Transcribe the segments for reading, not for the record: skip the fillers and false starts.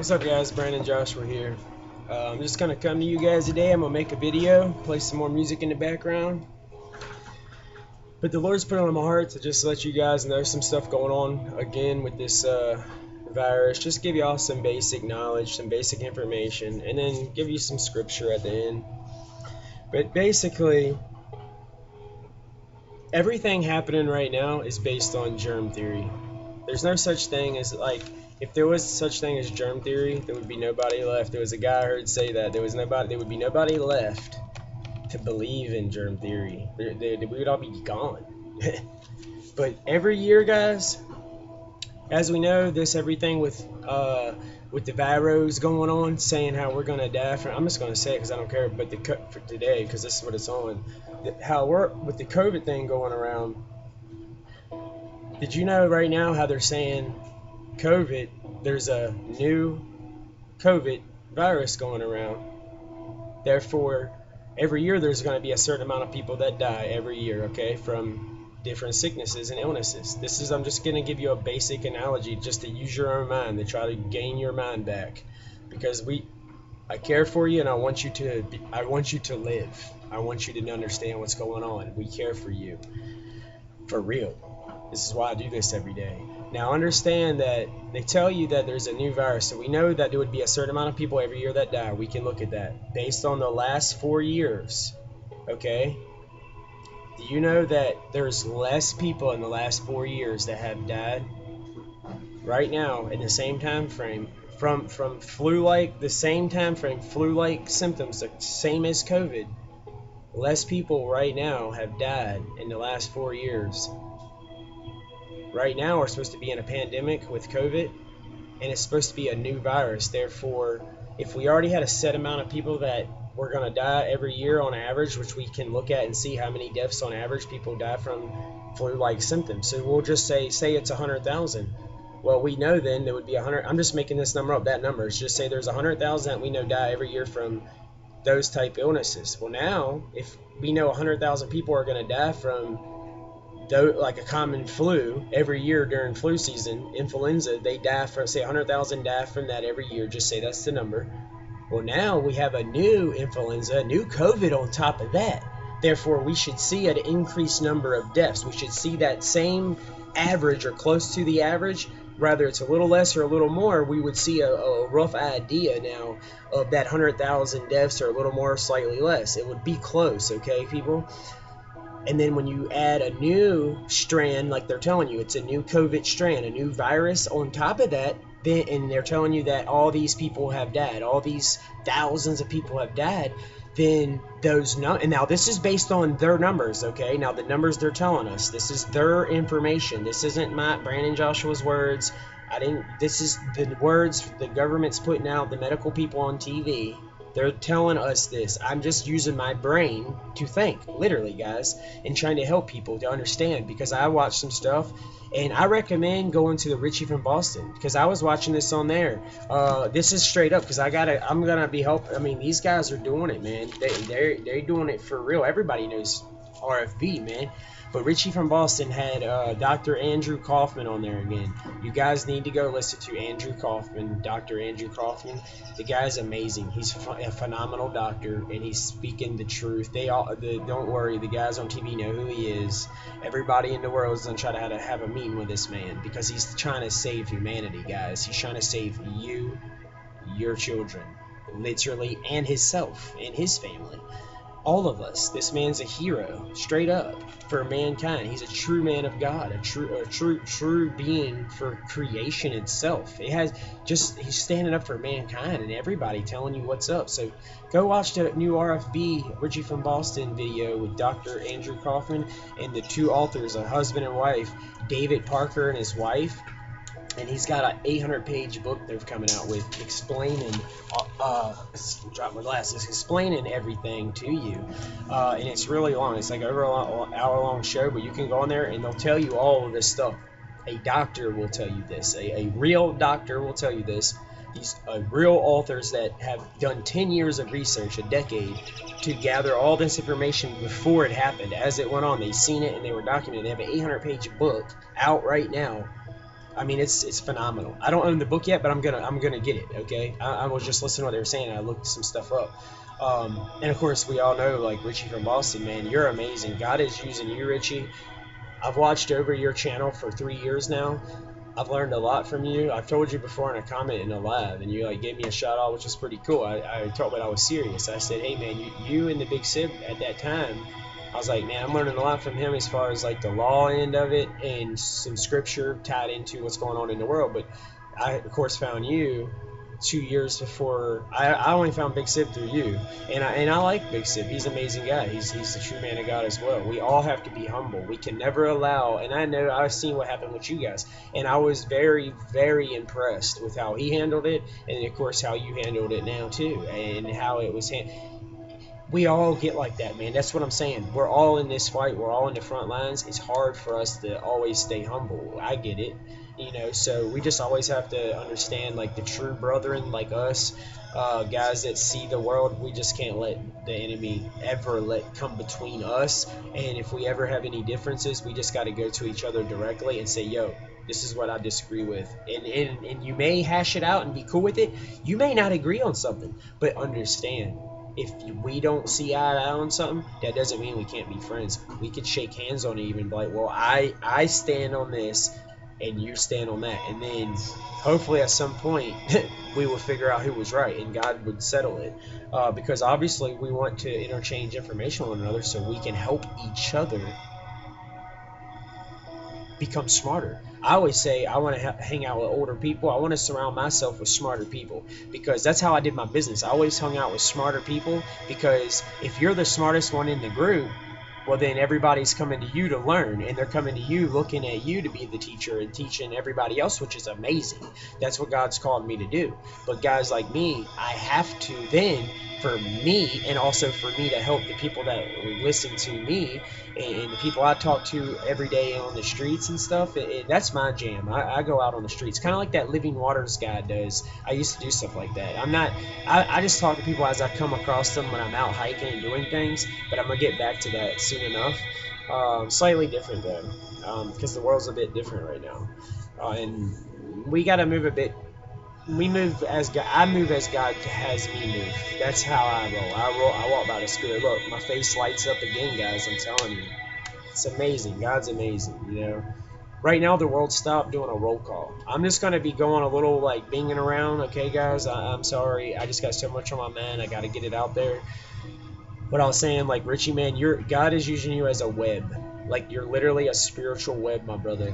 What's up, guys? Brandon, Josh, we're here. I'm just gonna come to you guys today. I'm gonna make a video, play some more music in the background. But the Lord's put it on my heart to just let you guys know some stuff going on again with this virus. Just give y'all some basic knowledge, some basic information, and then give you some scripture at the end. But basically, everything happening right now is based on germ theory. There's no such thing as, like, if there was such thing as germ theory, there would be nobody left. There was a guy I heard say that there would be nobody left to believe in germ theory. We would all be gone. But every year, guys, as we know, everything with the virus going on, saying how we're gonna die from. I'm just gonna say it because I don't care. But for today, because this is what it's on. How we're with the COVID thing going around. Did you know right now how they're saying COVID? There's a new COVID virus going around. Therefore, every year there's going to be a certain amount of people that die every year, okay, from different sicknesses and illnesses. I'm just going to give you a basic analogy just to use your own mind, to try to gain your mind back. Because I care for you and I want you to live. I want you to understand what's going on. We care for you. For real. This is why I do this every day. Now understand that they tell you that there's a new virus, so we know that there would be a certain amount of people every year that die. We can look at that based on the last 4 years. Okay? Do you know that there's less people in the last 4 years that have died right now in the same time frame from flu-like, the same time frame, flu-like symptoms, the same as COVID? Less people right now have died in the last 4 years. Right now we're supposed to be in a pandemic with COVID, and it's supposed to be a new virus. Therefore, if we already had a set amount of people that were going to die every year on average, which we can look at and see how many deaths on average people die from flu-like symptoms. So we'll just say it's 100,000. Well, we know then there would be 100. I'm just making this number up. That number is just say there's 100,000 that we know die every year from those type illnesses. Well, now if we know 100,000 people are going to die from like a common flu every year during flu season, influenza, they die from, say 100,000 die from that every year, just say that's the number. Well, now we have a new influenza, a new COVID on top of that. Therefore, we should see an increased number of deaths. We should see that same average or close to the average, whether it's a little less or a little more. We would see a rough idea now of that 100,000 deaths, or a little more or slightly less. It would be close, okay, people? And then when you add a new strand, like they're telling you, it's a new COVID strand, a new virus on top of that, then, and they're telling you that all these people have died, all these thousands of people have died, then and now this is based on their numbers, okay? Now the numbers they're telling us, this is their information. This isn't Brandon Joshua's words. This is the words the government's putting out, the medical people on TV. They're telling us this. I'm just using my brain to think, literally, guys, and trying to help people to understand, because I watched some stuff, and I recommend going to the Richie from Boston, because I was watching this on there. This is straight up, because I'm gonna be helping. I mean, these guys are doing it, man. They're doing it for real. Everybody knows RFB, man. But Richie from Boston had Dr. Andrew Kaufman on there again. You guys need to go listen to Andrew Kaufman, Dr. Andrew Kaufman. The guy's amazing. He's a phenomenal doctor, and he's speaking the truth. Don't worry, the guys on TV know who he is. Everybody in the world is going to try to have a meeting with this man, because he's trying to save humanity, guys. He's trying to save you, your children, literally, and himself and his family. All of us. This man's a hero, straight up, for mankind. He's a true man of God, a true being for creation itself. He's standing up for mankind and everybody, telling you what's up. So go watch the new RFB Richie from Boston video with Dr. Andrew Kaufman and the two authors, a husband and wife, David Parker and his wife. And he's got an 800-page book they're coming out with, explaining, drop my glasses, explaining everything to you. And it's really long. It's like over an hour-long show, but you can go on there and they'll tell you all of this stuff. A doctor will tell you this. A real doctor will tell you this. These real authors that have done 10 years of research, a decade, to gather all this information before it happened. As it went on, they've seen it and they were documenting. They have an 800-page book out right now I mean, it's phenomenal. I don't own the book yet, but I'm gonna get it. Okay, I was just listening to what they were saying, and I looked some stuff up. And of course, we all know, like, Richie from Boston, man, you're amazing. God is using you, Richie. I've watched over your channel for 3 years now. I've learned a lot from you. I've told you before in a comment in a live, and you like gave me a shout out, which was pretty cool. I told that I was serious. I said, hey man, you and the Big Sib at that time. I was like, man, I'm learning a lot from him as far as like the law end of it and some scripture tied into what's going on in the world. But I of course found you 2 years before. I only found Big Sib through you, and I like Big Sib. He's an amazing guy. He's the true man of God as well. We all have to be humble. We can never allow. And I know I've seen what happened with you guys, and I was very very impressed with how he handled it, and of course how you handled it now too, and how it was we all get like that, man. That's what I'm saying. We're all in this fight. We're all in the front lines. It's hard for us to always stay humble. I get it, so we just always have to understand, like, the true brethren like us, guys that see the world. We just can't let the enemy ever let come between us. And if we ever have any differences, we just got to go to each other directly and say, yo, this is what I disagree with. And you may hash it out and be cool with it. You may not agree on something, but understand, if we don't see eye to eye on something, that doesn't mean we can't be friends. We could shake hands on it, even be like, well, I stand on this and you stand on that, and then hopefully at some point we will figure out who was right and God would settle it, because obviously we want to interchange information with one another so we can help each other become smarter. I always say I want to hang out with older people. I want to surround myself with smarter people, because that's how I did my business. I always hung out with smarter people, because if you're the smartest one in the group, well, then everybody's coming to you to learn, and they're coming to you looking at you to be the teacher and teaching everybody else, which is amazing. That's what God's called me to do. But guys like me, I have to then, for me, and also for me to help the people that listen to me and the people I talk to every day on the streets and stuff, that's my jam. I go out on the streets, kind of like that Living Waters guy does. I used to do stuff like that. I just talk to people as I come across them when I'm out hiking and doing things, but I'm going to get back to that soon enough. Slightly different though, because the world's a bit different right now, and we got to move a bit. We move as God. I move as God has me move. That's how I roll. I walk by the Spirit. Look, my face lights up again, guys. I'm telling you, it's amazing. God's amazing. Right now the world stopped doing a roll call. I'm just gonna be going a little like binging around. Okay, guys. I'm sorry. I just got so much on my mind. I got to get it out there. What I was saying, like, Richie, man, God is using you as a web. Like, you're literally a spiritual web, my brother.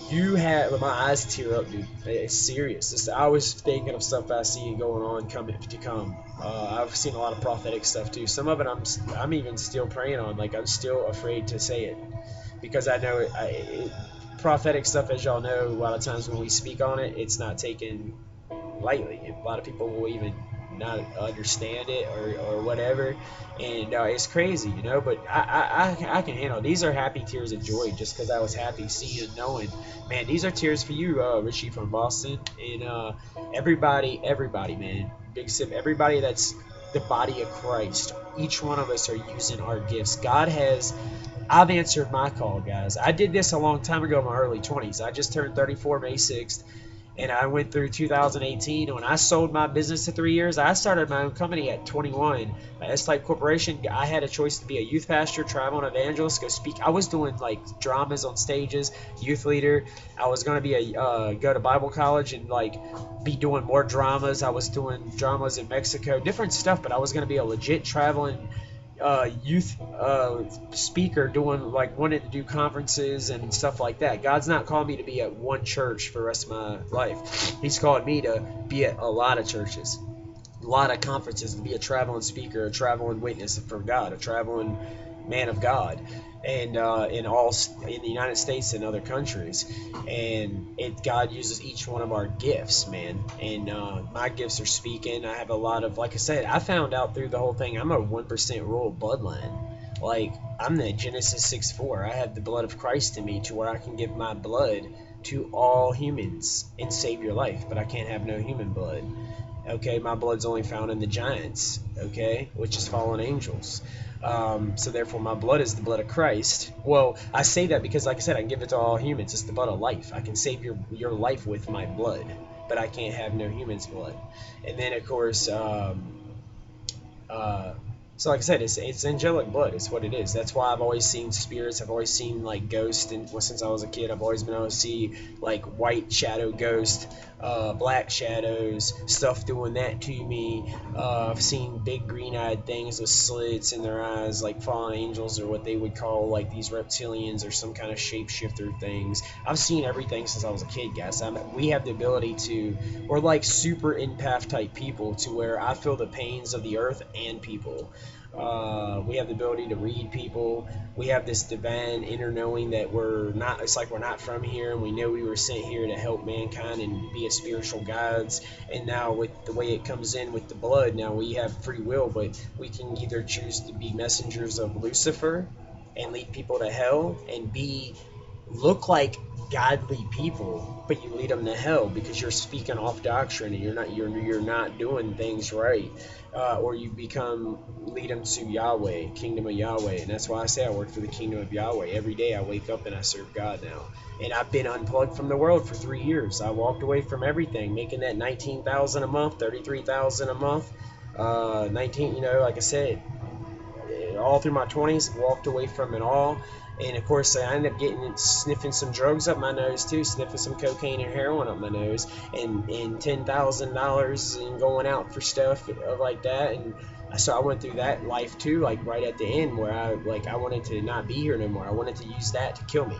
You have my eyes tear up, dude. It's serious. I was thinking of stuff I see going on coming to come. I've seen a lot of prophetic stuff too. Some of it I'm even still praying on. Like, I'm still afraid to say it, because I know prophetic stuff, as y'all know, a lot of times when we speak on it, it's not taken lightly. A lot of people will even not understand it or whatever, and it's crazy, but I can handle it. These are happy tears of joy, just because I was happy seeing and knowing. Man, these are tears for you, Richie from Boston, and everybody, man, Big Sip, everybody that's the body of Christ. Each one of us are using our gifts. I've answered my call, guys. I did this a long time ago in my early 20s. I just turned 34 May 6th. And I went through 2018. When I sold my business to 3 years, I started my own company at 21. S-Type Corporation. I had a choice to be a youth pastor, travel and evangelist, go speak. I was doing like dramas on stages, youth leader. I was going to be go to Bible college and like be doing more dramas. I was doing dramas in Mexico, different stuff. But I was going to be a legit traveling youth speaker, wanted to do conferences and stuff like that. God's not called me to be at one church for the rest of my life. He's called me to be at a lot of churches, a lot of conferences, to be a traveling speaker, a traveling witness for God, a traveling man of God, and in the United States and other countries. And God uses each one of our gifts, man. And my gifts are speaking. I have a lot of, like I said, I found out through the whole thing, I'm a 1% royal bloodline. Like, I'm the Genesis 6:4. I have the blood of Christ in me, to where I can give my blood to all humans and save your life, but I can't have no human blood. Okay, my blood's only found in the giants, okay, which is fallen angels. So therefore, my blood is the blood of Christ. Well, I say that because, like I said, I can give it to all humans. It's the blood of life. I can save your life with my blood, but I can't have no human's blood. And then, of course, uh, so like I said, it's angelic blood. It's what it is. That's why I've always seen spirits. I've always seen like ghosts. And well, since I was a kid, I've always been able to see like white shadow ghosts, black shadows, stuff doing that to me. I've seen big green-eyed things with slits in their eyes, like fallen angels, or what they would call like these reptilians or some kind of shapeshifter things. I've seen everything since I was a kid, guys. We have the ability to, we're like super empath type people, to where I feel the pains of the earth and people. We have the ability to read people. We have this divine inner knowing that we're not, it's like we're not from here, and we know we were sent here to help mankind and be a spiritual guides. And now with the way it comes in with the blood, now we have free will, but we can either choose to be messengers of Lucifer and lead people to hell, and look like godly people, but you lead them to hell because you're speaking off doctrine and you're not doing things right, or you lead them to Yahweh, kingdom of Yahweh. And that's why I say I work for the kingdom of Yahweh. Every day I wake up and I serve God now. And I've been unplugged from the world for 3 years. I walked away from everything, making that $19,000 a month, $33,000 a month, 19. Like I said, all through my 20s, walked away from it all. And of course, I ended up sniffing some drugs up my nose too, sniffing some cocaine and heroin up my nose, and $10,000 and going out for stuff like that. And so I went through that life too, like right at the end, where I wanted to not be here no more. I wanted to use that to kill me.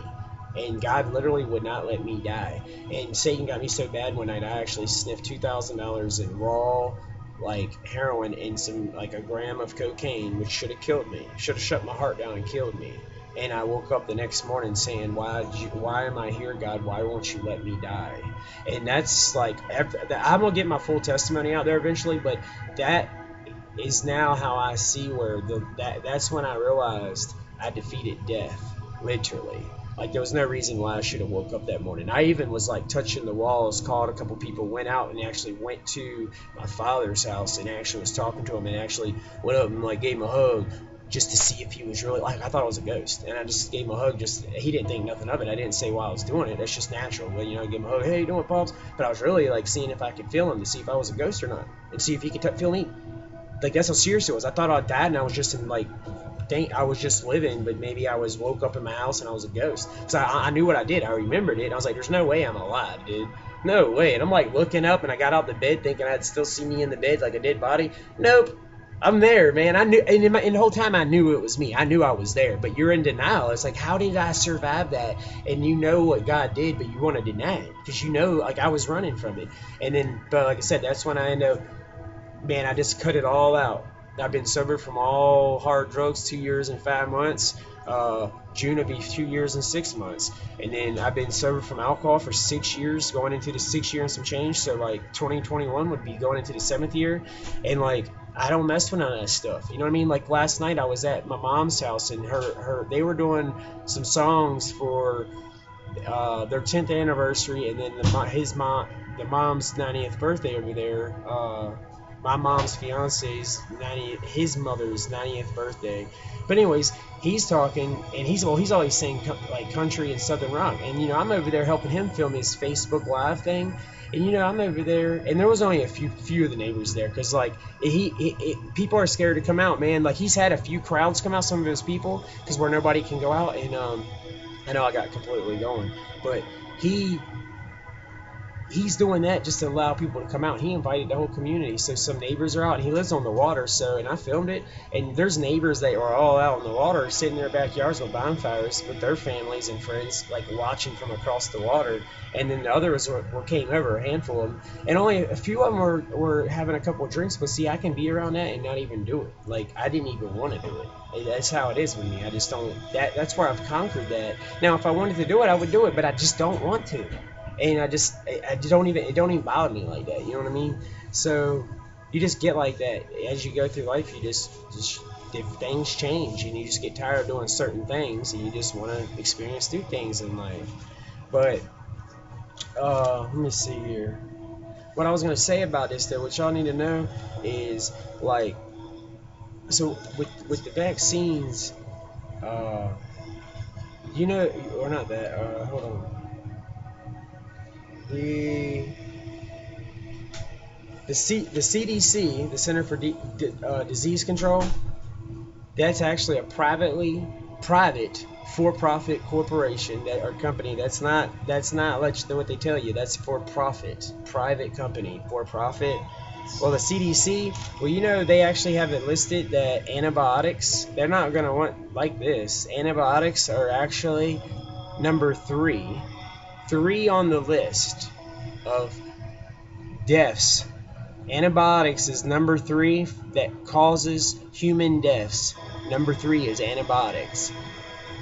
And God literally would not let me die. And Satan got me so bad one night, I actually sniffed $2,000 in raw like heroin and some like a gram of cocaine, which should have killed me, should have shut my heart down and killed me. And I woke up the next morning saying, why am I here, God? Why won't you let me die? And that's like, I'm gonna get my full testimony out there eventually, but that is now how I see where that's when I realized I defeated death, literally. Like, there was no reason why I should have woke up that morning. I even was like touching the walls, called a couple people, went out and actually went to my father's house and actually was talking to him, and actually went up and like gave him a hug just to see if he was really, like, I thought it was a ghost. And I just gave him a hug. He didn't think nothing of it. I didn't say why I was doing it. That's just natural. But, I gave him a hug. Hey, you doing, Pops? But I was really like seeing if I could feel him, to see if I was a ghost or not, and see if he could feel me. Like, that's how serious it was. I thought I died and I was just in like, I was just living, but maybe I woke up in my house and I was a ghost. So I knew what I did. I remembered it. And I was like, there's no way I'm alive, dude. No way. And I'm like looking up, and I got out the bed thinking I'd still see me in the bed like a dead body. Nope. I'm there, man. I knew, and in the whole time I knew it was me. I knew I was there, but you're in denial. It's like, how did I survive that? And you know what God did, but you want to deny it because like I was running from it. And then, but like I said, that's when I end up, man, I just cut it all out. I've been sober from all hard drugs 2 years and 5 months. June will be 2 years and 6 months. And then I've been sober from alcohol for 6 years, going into the 6th year and some change. So like 2021 would be going into the 7th year. And like, I don't mess with none of that stuff. You know what I mean? Like last night I was at my mom's house, and they were doing some songs for their 10th anniversary, and then the mom's 90th birthday over there. My mom's fiance's his mother's 90th birthday. But anyways, he's talking, and he's always saying like country and southern rock, and I'm over there helping him film his Facebook Live thing, and I'm over there, and there was only a few of the neighbors there, because like people are scared to come out, man. Like, he's had a few crowds come out, some of his people, because where nobody can go out. And I know I got completely going, but he's doing that just to allow people to come out. He invited the whole community, so some neighbors are out, and he lives on the water, and I filmed it, and there's neighbors that are all out in the water, sitting in their backyards with bonfires with their families and friends, like watching from across the water. And then the others came over, a handful of them, and only a few of them were having a couple of drinks. But see, I can be around that and not even do it. Like, I didn't even want to do it. That's how it is with me. I just don't. That's where I've conquered that. Now, if I wanted to do it, I would do it, but I just don't want to. And it don't even bother me like that. You know what I mean? So you just get like that as you go through life. You just if things change, and you just get tired of doing certain things, and you just want to experience new things in life. But Let me see here. What I was gonna say about this though, what y'all need to know is like, so with the vaccines, uh, you know, or not that. Hold on. The the CDC, the Center for Disease Control, that's actually a private for-profit corporation that or company. That's not what they tell you. That's for profit, private company, for profit. Well, the CDC, well, you know, they actually have it listed that antibiotics, they're not going to want like this. Antibiotics are actually number three on the list of deaths. Antibiotics is number three that causes human deaths. Number three is antibiotics.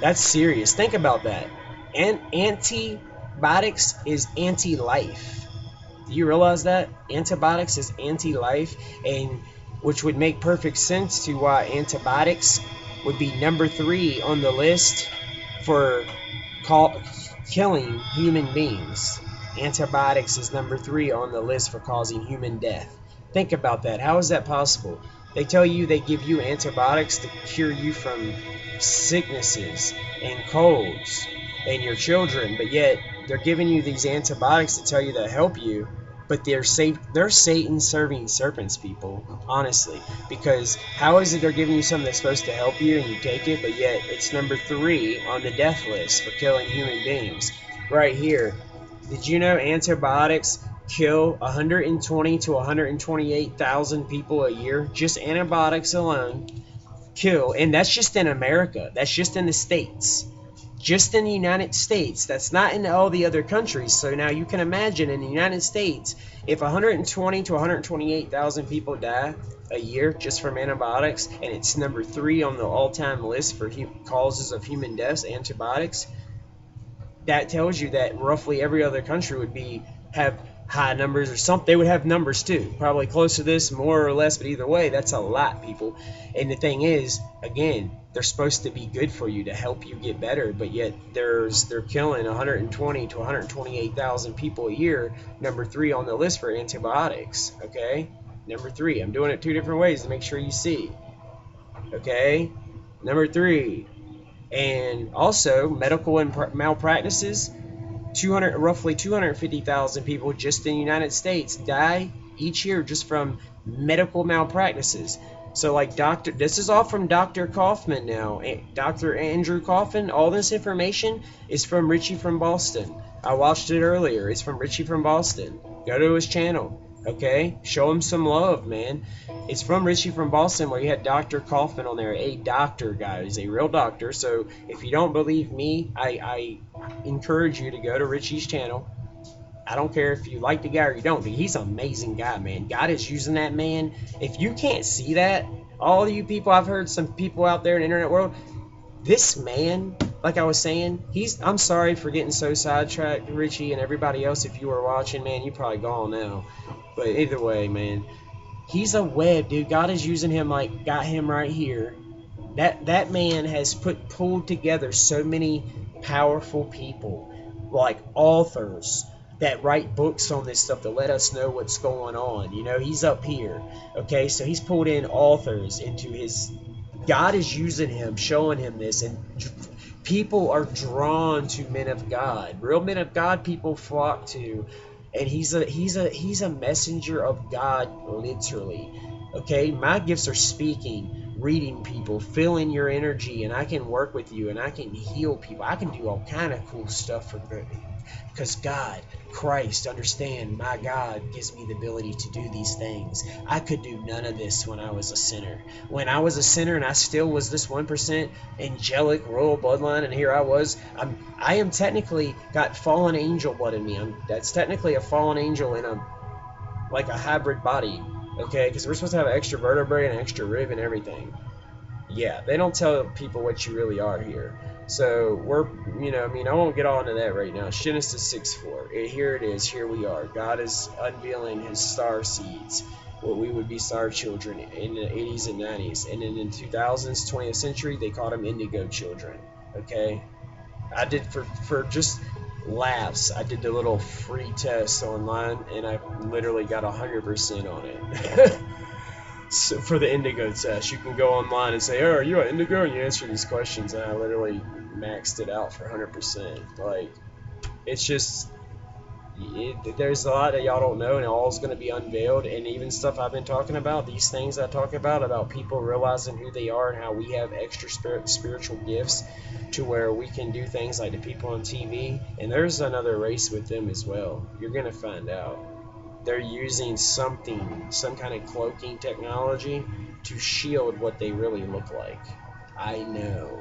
That's serious. Think about that. And antibiotics is anti-life. Do you realize that? Antibiotics is anti-life, and which would make perfect sense to why antibiotics would be number three on the list for killing human beings. Antibiotics is number three on the list for causing human death. Think about that. How is that possible? They tell you they give you antibiotics to cure you from sicknesses and colds and your children, but yet they're giving you these antibiotics to tell you to help you, but they're Satan serving serpents, people, honestly. Because how is it they're giving you something that's supposed to help you and you take it, but yet it's number three on the death list for killing human beings? Right here. Did you know antibiotics kill 120 to 128,000 people a year? Just antibiotics alone kill, and that's just in America. That's just in the States. Just in the United States. That's not in all the other countries. So now you can imagine in the United States, if 120 to 128,000 people die a year just from antibiotics, and it's number three on the all-time list for causes of human deaths, antibiotics, that tells you that roughly every other country would have high numbers or something. They would have numbers too, probably close to this, more or less, but either way, that's a lot, people. And the thing is, again, they're supposed to be good for you to help you get better, but yet they're killing 120 to 128,000 people a year. Number three on the list for antibiotics. Okay, number three. I'm doing it two different ways to make sure you see. Okay, number three. And also medical malpractices. Roughly 250,000 people just in the United States die each year just from medical malpractices. So like this is all from Dr. Kaufman now, Dr. Andrew Kaufman. All this information is from Richie from Boston. I watched it earlier. It's from Richie from Boston. Go to his channel. Okay, show him some love, man. It's from Richie from Boston, where you had Dr. Kaufman on there, a doctor, guys, a real doctor. So if you don't believe me, I encourage you to go to Richie's channel. I don't care if you like the guy or you don't, but he's an amazing guy, man. God is using that man. If you can't see that, all of you people, I've heard some people out there in the internet world, this man, like I was saying, I'm sorry for getting so sidetracked, Richie, and everybody else. If you were watching, man, you're probably gone now. But either way, man, he's a web, dude. God is using him, like, got him right here. That man has pulled together so many powerful people, like authors that write books on this stuff to let us know what's going on. You know, he's up here. Okay, so he's pulled in authors into his. God is using him, showing him this, and people are drawn to men of God. Real men of God, people flock to, and he's a messenger of God, literally. Okay, my gifts are speaking, reading people, filling your energy, and I can work with you, and I can heal people. I can do all kind of cool stuff for good. Because God, Christ, understand, my God gives me the ability to do these things. I could do none of this when I was a sinner. When I was a sinner and I still was this 1% angelic royal bloodline, and here I was, I am technically got fallen angel blood in me. That's technically a fallen angel in a hybrid body, okay? Because we're supposed to have an extra vertebrae and an extra rib and everything. Yeah, they don't tell people what you really are here. So I won't get on to that right now. Genesis 6:4. Here it is. Here we are. God is unveiling his star seeds, what we would be star children in the 80s and 90s. And in the 2000s, 20th century, they called them indigo children. Okay? I did for just laughs. I did the little free test online, and I literally got 100% on it. So for the Indigo test, you can go online and say, "Oh, are you an Indigo?" and you answer these questions, and I literally maxed it out for 100%. Like, it's just there's a lot that y'all don't know, and it all is going to be unveiled. And even stuff I've been talking about, these things I talk about people realizing who they are and how we have extra spiritual gifts to where we can do things like the people on TV. And there's another race with them as well. You're going to find out. They're using some kind of cloaking technology to shield what they really look like. I know.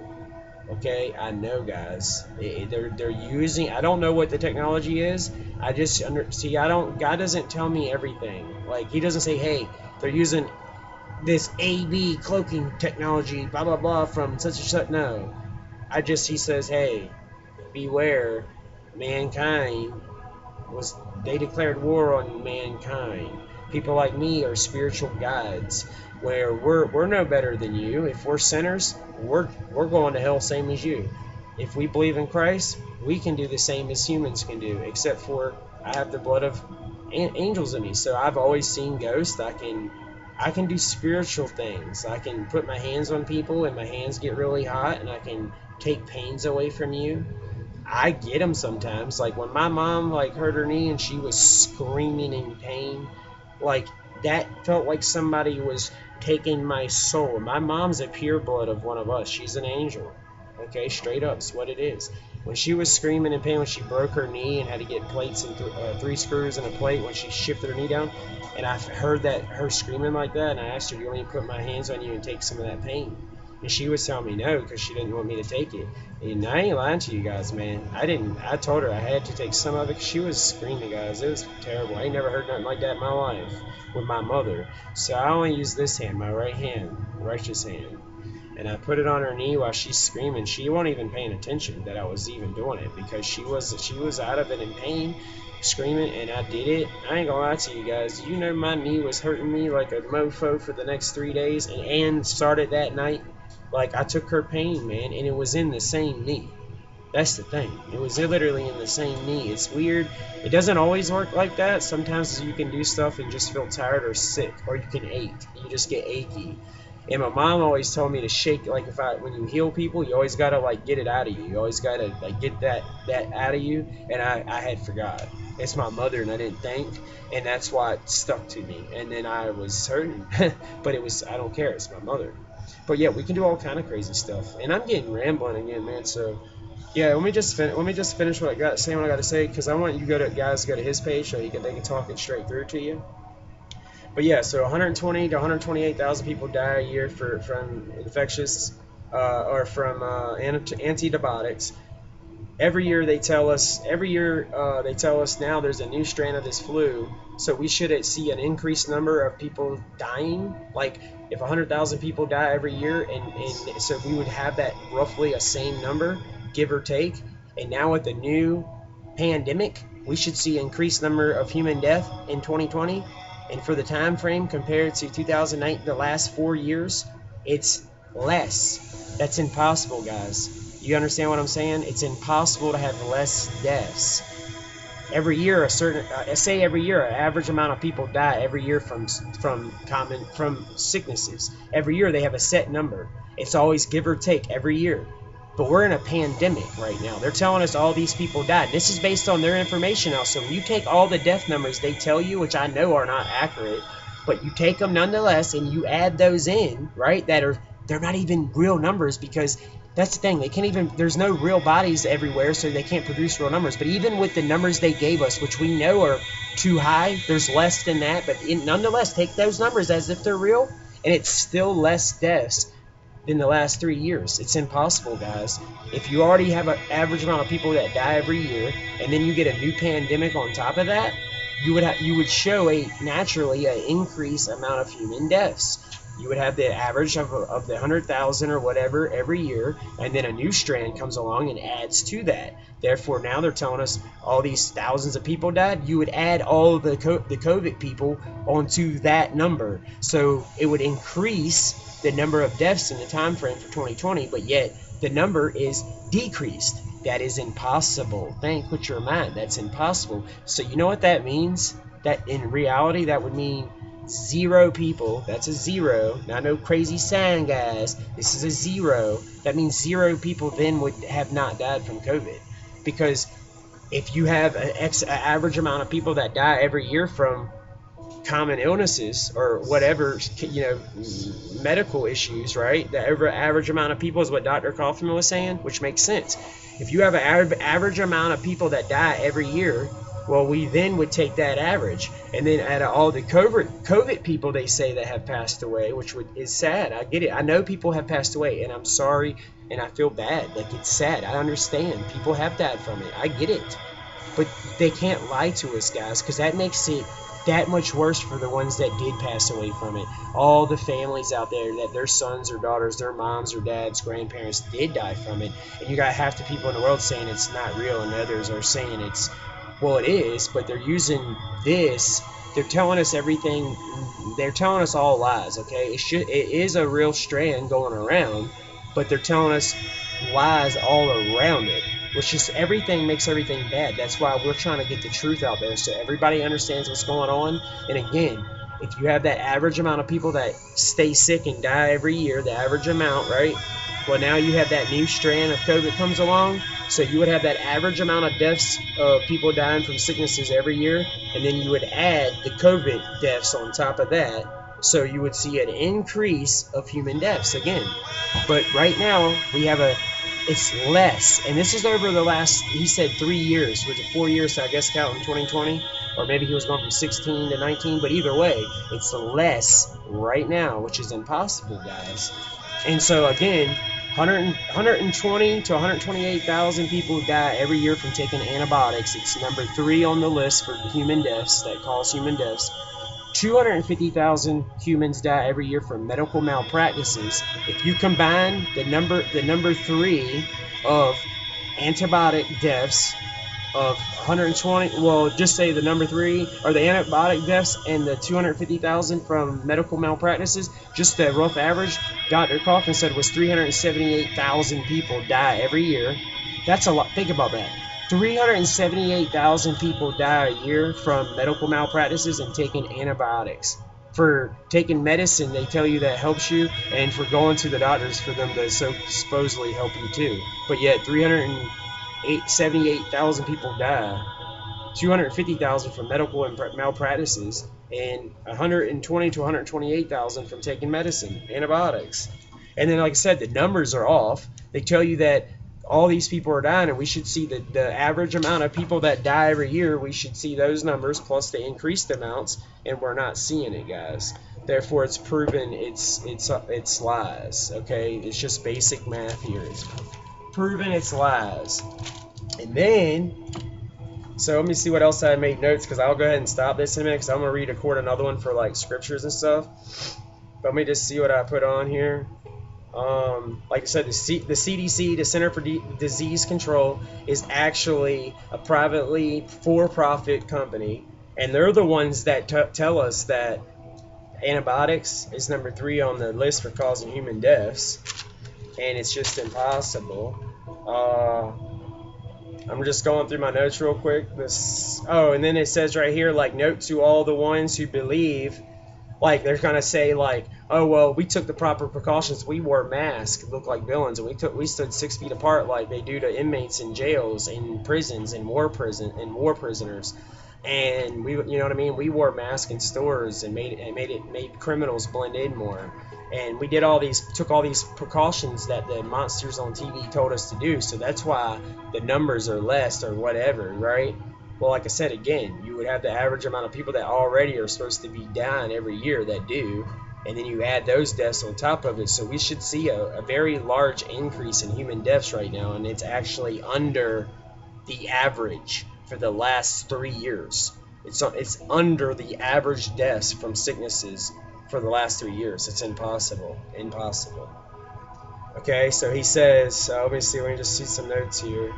Okay, I know, guys. They're using. I don't know what the technology is. I just see. I don't. God doesn't tell me everything. Like, He doesn't say, "Hey, they're using this AB cloaking technology, blah blah blah, from such and such." No, He says, "Hey, beware, mankind they declared war on mankind. People like me are spiritual guides, where we're no better than you. If we're sinners, we're going to hell same as you. If we believe in Christ, we can do the same as humans can do, except for I have the blood of angels in me. So I've always seen ghosts. I can do spiritual things. I can put my hands on people and my hands get really hot, and I can take pains away from you. I get them sometimes. Like when my mom hurt her knee and she was screaming in pain, like that felt like somebody was taking my soul. My mom's a pure blood of one of us. She's an angel. Okay, straight up, it's what it is. When she was screaming in pain, when she broke her knee and had to get plates and 3 screws and a plate when she shifted her knee down, and I heard her screaming like that, and I asked her, "Do you want me to put my hands on you and take some of that pain?" And she was telling me no, because she didn't want me to take it. And I ain't lying to you guys, man. I told her I had to take some of it, because she was screaming, guys. It was terrible. I ain't never heard nothing like that in my life with my mother. So I only use this hand, my right hand, righteous hand. And I put it on her knee while she's screaming. She wasn't even paying attention that I was even doing it, because she was out of it in pain, screaming, and I did it. I ain't gonna lie to you guys. You know my knee was hurting me like a mofo for the next 3 days, and started that night. Like, I took her pain, man, and it was in the same knee. That's the thing. It was literally in the same knee. It's weird. It doesn't always work like that. Sometimes you can do stuff and just feel tired or sick, or you can ache. You just get achy. And my mom always told me to shake, like, when you heal people, you always gotta get it out of you. You always gotta get that out of you. And I had forgot. It's my mother, and I didn't think, and that's why it stuck to me. And then I was hurting, but I don't care. It's my mother. But yeah, we can do all kind of crazy stuff. And I'm getting rambling again, man. So yeah, let me just finish what I got to say, because I want you guys to go to his page so they can talk it straight through to you. But yeah, so 120 to 128,000 people die a year from infectious or from antibiotics. Every year they tell us now there's a new strand of this flu, so we should see an increased number of people dying. Like, if 100,000 people die every year, and so we would have that roughly a same number, give or take. And now with the new pandemic, we should see increased number of human death in 2020. And for the time frame compared to 2008, the last 4 years, it's less. That's impossible, guys. You understand what I'm saying? It's impossible to have less deaths. Every year, every year, an average amount of people die every year from sicknesses. Every year they have a set number. It's always give or take every year. But we're in a pandemic right now. They're telling us all these people died. This is based on their information now. So when you take all the death numbers they tell you, which I know are not accurate, but you take them nonetheless and you add those in, right? They're not even real numbers, because that's the thing. They can't even, there's no real bodies everywhere, so they can't produce real numbers. But even with the numbers they gave us, which we know are too high, there's less than that. But nonetheless, take those numbers as if they're real, and it's still less deaths than the last 3 years. It's impossible, guys. If you already have an average amount of people that die every year, and then you get a new pandemic on top of that, you would show naturally an increased amount of human deaths. You would have the average of the 100,000 or whatever every year, and then a new strand comes along and adds to that. Therefore, now they're telling us all these thousands of people died. You would add all of the COVID people onto that number, so it would increase the number of deaths in the time frame for 2020. But yet the number is decreased. That is impossible. Think with your mind. That's impossible. So you know what that means? That in reality, that would mean 0 people. That's a 0. Not no crazy sign, guys. This is a 0. That means 0 people then would have not died from COVID. Because if you have an average amount of people that die every year from common illnesses or whatever, medical issues, right? The average amount of people is what Dr. Kaufman was saying, which makes sense. If you have an average amount of people that die every year, well, we then would take that average, and then out of all the COVID people they say that have passed away, which is sad. I get it. I know people have passed away, and I'm sorry, and I feel bad. Like, it's sad. I understand. People have died from it. I get it. But they can't lie to us, guys, because that makes it that much worse for the ones that did pass away from it. All the families out there that their sons or daughters, their moms or dads, grandparents did die from it. And you got half the people in the world saying it's not real, and others are saying it's, well, it is, but they're using this. They're telling us everything. They're telling us all lies, okay? It is a real strand going around, but they're telling us lies all around it, which is everything makes everything bad. That's why we're trying to get the truth out there so everybody understands what's going on. And again, if you have that average amount of people that stay sick and die every year, the average amount, right? Well, now you have that new strand of COVID comes along, so you would have that average amount of deaths of people dying from sicknesses every year, and then you would add the COVID deaths on top of that, so you would see an increase of human deaths again. But right now, we have it's less, and this is over the last, he said 3 years, was it 4 years, so I guess counting 2020, or maybe he was going from 16 to 19, but either way, it's less right now, which is impossible, guys. And so again, 120 to 128,000 people die every year from taking antibiotics. It's number 3 on the list for human deaths, that cause human deaths. 250,000 humans die every year from medical malpractices. If you combine the number 3 of antibiotic deaths of 120, well, just say the number 3 or the antibiotic deaths and the 250,000 from medical malpractices, just the rough average, Dr. Kaufman said was 378,000 people die every year. That's a lot. Think about that. 378,000 people die a year from medical malpractices and taking antibiotics. For taking medicine, they tell you that helps you, and for going to the doctors for them to supposedly help you too. But yet 378,000 people die, 250,000 from medical malpractices, and 120 to 128,000 from taking medicine, antibiotics. And then, like I said, the numbers are off. They tell you that all these people are dying, and we should see the average amount of people that die every year. We should see those numbers plus the increased amounts, and we're not seeing it, guys. Therefore, it's proven it's lies. Okay, it's just basic math here. It's proven it's lies. And then, so let me see what else I made notes, because I'll go ahead and stop this in a minute, because I'm gonna record another one for like scriptures and stuff. But let me just see what I put on here. Like I said, the CDC, the Center for Disease Control, is actually a privately for-profit company, and they're the ones that tell us that antibiotics is number 3 on the list for causing human deaths, and it's just impossible. I'm just going through my notes real quick. And then it says right here, like, note to all the ones who believe, like, they're gonna say, like, oh, well, we took the proper precautions. We wore masks, looked like villains, and we stood 6 feet apart like they do to inmates in jails, in prisons, and war prisoners. And we, you know what I mean? We wore masks in stores and made criminals blend in more. And we took all these precautions that the monsters on TV told us to do. So that's why the numbers are less or whatever, right? Well, like I said, again, you would have the average amount of people that already are supposed to be dying every year that do, and then you add those deaths on top of it. So we should see a very large increase in human deaths right now, and it's actually under the average for the last 3 years. It's under the average deaths from sicknesses for the last 3 years. It's impossible. Okay, so he says, let me just see some notes here.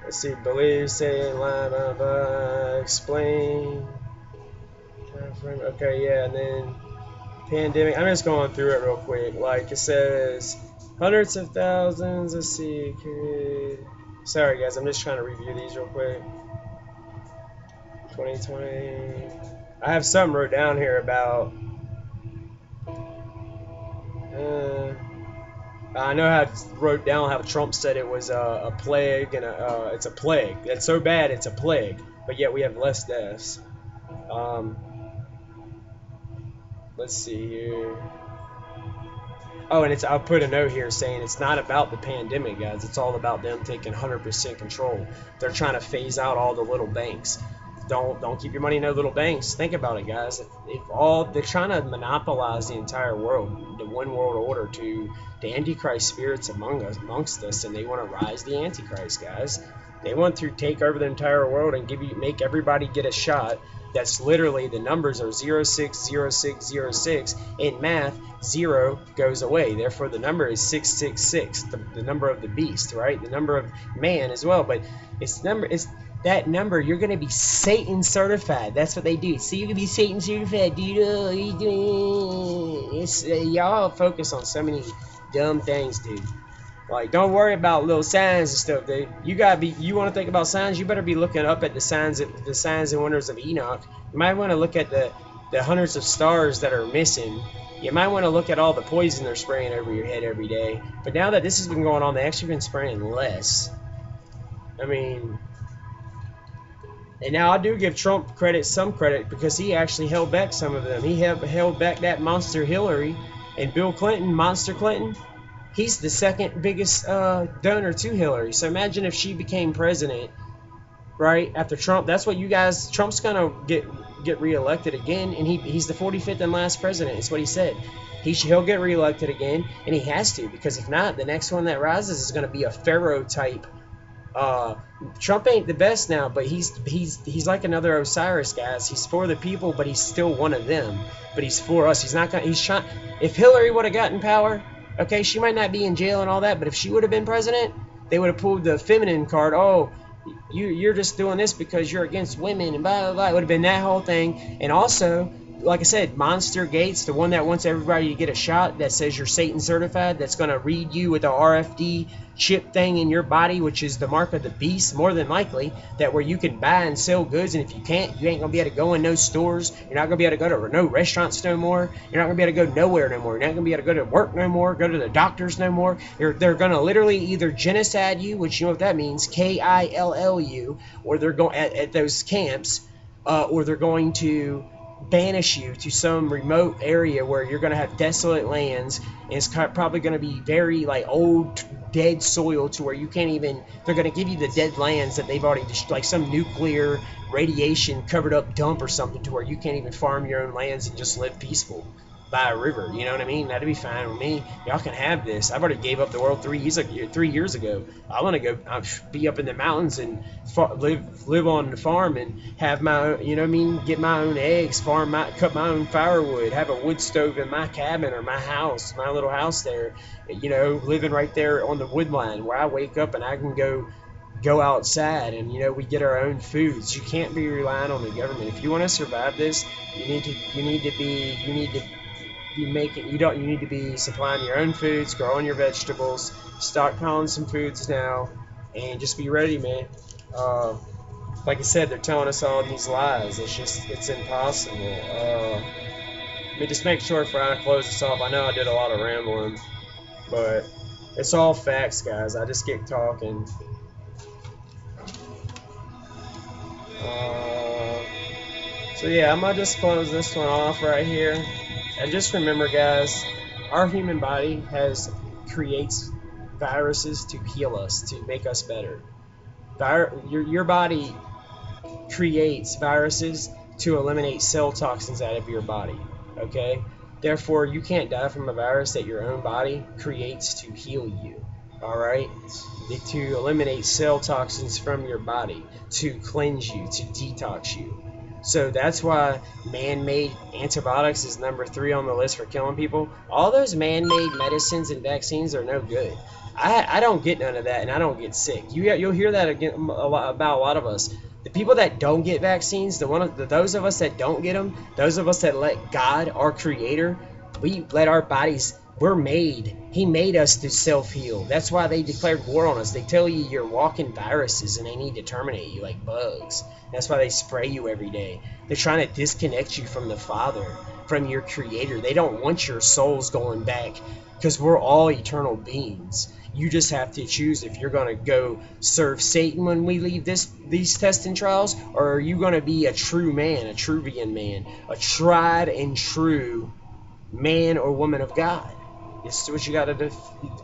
Let's see, believe, say, lie, blah, blah, explain. Okay, yeah, and then Pandemic. I'm just going through it real quick. Like it says, hundreds of thousands. Let's see. Sorry guys, I'm just trying to review these real quick. 2020. I have something wrote down here about. I know how it wrote down how Trump said it was a plague, and it's a plague. It's so bad, it's a plague. But yet we have less deaths. Let's see here. Oh, and I'll put a note here saying it's not about the pandemic, guys. It's all about them taking 100% control. They're trying to phase out all the little banks. Don't keep your money in no little banks. Think about it, guys. If all they're trying to monopolize the entire world, the one world order, to the Antichrist spirits amongst us, and they want to rise the Antichrist, guys. They want to take over the entire world and make everybody get a shot. That's literally, the numbers are 060606. In math, 0 goes away. Therefore, the number is 666, the number of the beast, right? The number of man as well. But it's that number, you're going to be Satan certified. That's what they do. So you can be Satan certified, dude. Oh, you doing? Y'all focus on so many dumb things, dude. Like, don't worry about little signs and stuff, dude. You want to think about signs, you better be looking up at the signs and wonders of Enoch. You might want to look at the hundreds of stars that are missing. You might want to look at all the poison they're spraying over your head every day. But now that this has been going on, they actually been spraying less. I mean, and now I do give Trump some credit, because he actually held back some of them. He held back that monster Hillary, and Bill Clinton, Monster Clinton. He's the second biggest donor to Hillary. So imagine if she became president, right, after Trump. That's what you guys, Trump's going to get reelected again, and he's the 45th and last president. That's what he said. He'll get reelected again, and he has to, because if not, the next one that rises is going to be a Pharaoh type. Trump ain't the best now, but he's like another Osiris, guys. He's for the people, but he's still one of them. But he's for us. He's not gonna. He's trying. If Hillary would have gotten power, okay, she might not be in jail and all that, but if she would have been president, they would have pulled the feminine card. Oh, you're just doing this because you're against women and blah blah blah. It would have been that whole thing. And also, like I said, Monster Gates, the one that wants everybody to get a shot, that says you're Satan certified, that's going to read you with a RFD chip thing in your body, which is the mark of the beast, more than likely, that where you can buy and sell goods, and if you can't, you ain't going to be able to go in no stores, you're not going to be able to go to no restaurants no more, you're not going to be able to go nowhere no more, you're not going to be able to go to work no more, go to the doctors no more. They're going to literally either genocide you, which you know what that means, KILLU, or they're going at those camps, or they're going to banish you to some remote area where you're going to have desolate lands, and it's probably going to be very like old dead soil, to where you can't even, they're going to give you the dead lands that they've already like some nuclear radiation covered up dump or something, to where you can't even farm your own lands and just live peaceful by a river. You know what I mean? That'd be fine with me. Y'all can have this. I've already gave up the world 3 years ago. I want to go be up in the mountains and live on the farm and have my own, you know what I mean, get my own eggs, cut my own firewood, have a wood stove in my cabin or my house, my little house there, you know, living right there on the wood line where I wake up and I can go outside, and you know, we get our own foods. You can't be relying on the government. If you want to survive this, you need to be supplying your own foods, growing your vegetables, stockpiling some foods now, and just be ready, man. Like I said, they're telling us all these lies. It's impossible. Let me just make sure before I close this off. I know I did a lot of rambling, but it's all facts, guys. I just get talking. So yeah, I'm gonna just close this one off right here. And just remember, guys, our human body creates viruses to heal us, to make us better. Your body creates viruses to eliminate cell toxins out of your body, okay? Therefore, you can't die from a virus that your own body creates to heal you, all right? To eliminate cell toxins from your body, to cleanse you, to detox you. So that's why man-made antibiotics is number 3 on the list for killing people. All those man-made medicines and vaccines are no good. I don't get none of that, and I don't get sick. You'll hear that again about a lot of us. The people that don't get vaccines, those of us that don't get them, those of us that let God, our Creator, We let our bodies, we're made. He made us to self-heal. That's why they declared war on us. They tell you you're walking viruses and they need to terminate you like bugs. That's why they spray you every day. They're trying to disconnect you from the Father, from your Creator. They don't want your souls going back because we're all eternal beings. You just have to choose if you're going to go serve Satan when we leave these tests and trials, or are you going to be a true man, a Truvian man, a tried and true man or woman of God. It's what you got to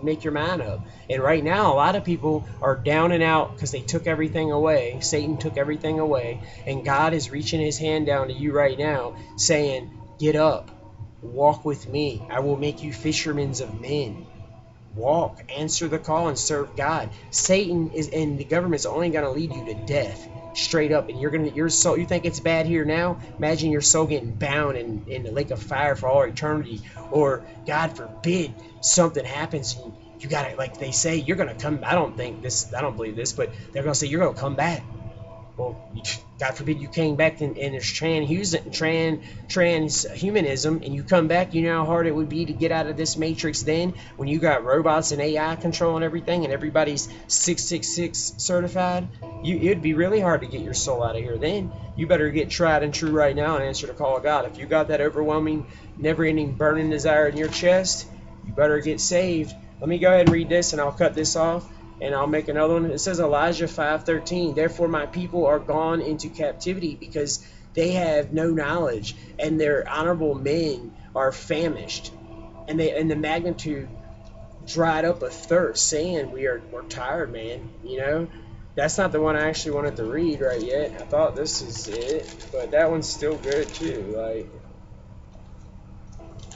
make your mind up. And right now, a lot of people are down and out because they took everything away. Satan took everything away. And God is reaching his hand down to you right now saying, get up, walk with me. I will make you fishermen of men. Walk, answer the call, and serve God. Satan is, and the government's only going to lead you to death. Straight up, and your soul, you think it's bad here now? Imagine your soul getting bound in the lake of fire for all eternity, or God forbid something happens and you gotta, like they say, you're gonna come. I don't believe this, but they're gonna say you're gonna come back. Well, God forbid you came back and there's transhumanism and you come back. You know how hard it would be to get out of this matrix then, when you got robots and AI controlling everything and everybody's 666 certified. It'd be really hard to get your soul out of here then. You better get tried and true right now and answer the call of God. If you got that overwhelming, never-ending burning desire in your chest, you better get saved. Let me go ahead and read this and I'll cut this off. And I'll make another one. It says Elijah 5:13. Therefore my people are gone into captivity because they have no knowledge, and their honorable men are famished, and the magnitude dried up of thirst, saying we're tired, man. You know, that's not the one I actually wanted to read right yet. I thought this is it, but that one's still good too. Like,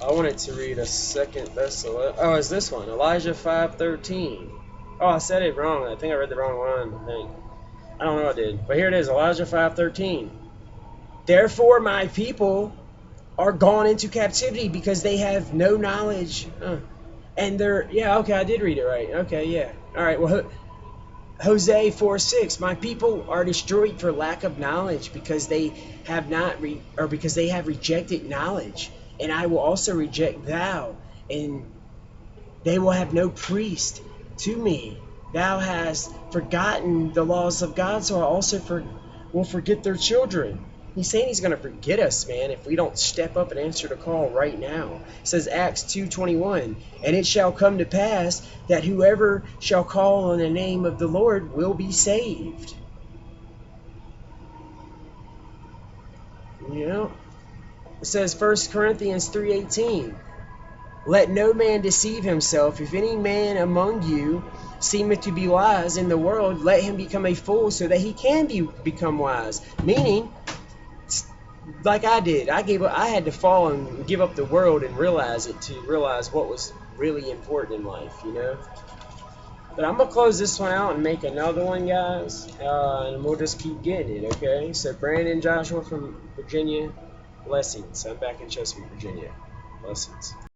I wanted to read a second Thessalonians. Oh, it's this one, Elijah 5:13. Oh, I said it wrong. I think I read the wrong one. I don't know what I did. But here it is, Elijah 5:13. Therefore my people are gone into captivity because they have no knowledge. And they're, yeah, okay, I did read it right. Okay, yeah. All right, well, Hosea 4:6. My people are destroyed for lack of knowledge because they have because they have rejected knowledge. And I will also reject thou, and they will have no priest to me. Thou hast forgotten the laws of God, so I also will forget their children. He's saying he's going to forget us, man, if we don't step up and answer the call right now. It says Acts 2:21, and it shall come to pass that whoever shall call on the name of the Lord will be saved. You know, it says 1 Corinthians 3:18. Let no man deceive himself. If any man among you seemeth to be wise in the world, let him become a fool so that he can become wise. Meaning, like I did, I had to fall and give up the world and realize what was really important in life, you know. But I'm going to close this one out and make another one, guys, and we'll just keep getting it, okay? So Brandon Joshua from Virginia, blessings. I'm back in Chesapeake, Virginia. Blessings.